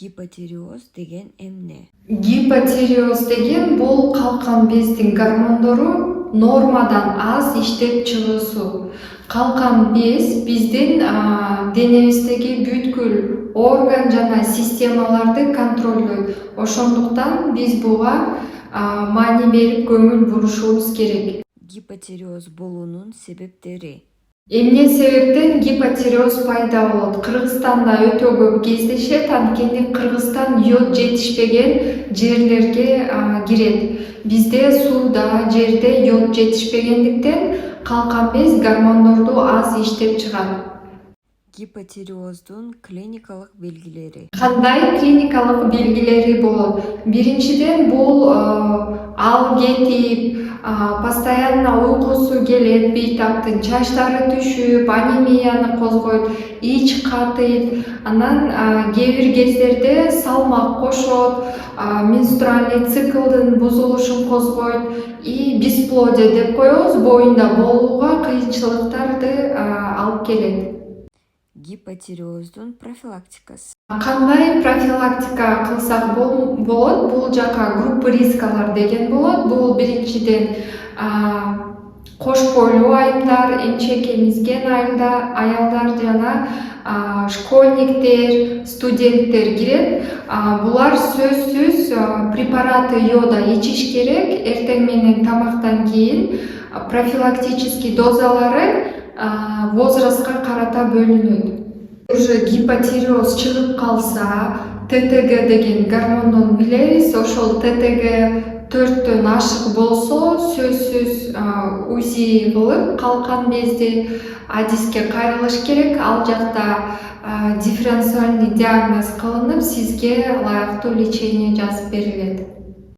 Гипотиреоз деген эмне? Гипотиреоз деген бул калкан бездин гормондору нормадан аз иштеп чыгуусу. Калкан без биздин денебиздеги бүткүл орган жана системаларды контролдойт. Ошондуктан биз буга маани берип көңүл бурушубуз керек. Гипотиреоз болуунун себептери. Эмне себептен гипотиреоз пайда болот? Кыргызстанда өтө көп кездешет, анткени Кыргызстан йод жетишпеген жерлерге кирет. Бизде сууда, жерде йод жетишпегендиктен калкан без гормондорду аз иштеп чыгат. Гипотиреоздун клиникалык белгилери. Кандай клиникалык белгилери болот? Биринчиден бул ал кетип, постоянно уйкусу келет, бейтаптын чачтары түшүп, анемияны козгойт, ич катыйт, анан кээ бир кездерде салмак кошот, менструальный циклдын бузулушун козгойт и бесплодие деп коебуз, боюнда болууга кыйынчылыктарды алып келет. Гипотиреоздун профилактикасы. Кандай профилактика кылсак болот? Бул жака группа рискалар деген болот. Бул биринчиден кош бойлуу айымдар, эмчек эмизген аялдар жана школьниктер, студенттер кирет. Булар сөзсүз препараты йода ичиш керек. Эртең менен тамактан кийин профилактический дозалары возрастка карата бөлүнөт. Уже гипотиреоз чыгып калса, ТТГ деген гормондон билебиз. Ошол ТТГ 4төн ашык болсо, сөзсүз УЗИ кылып, калкан безди адиске кайрылыш керек. Ал жакта дифференциальный диагноз кылынып, сизге ылайыктуу лечение жазып берилет.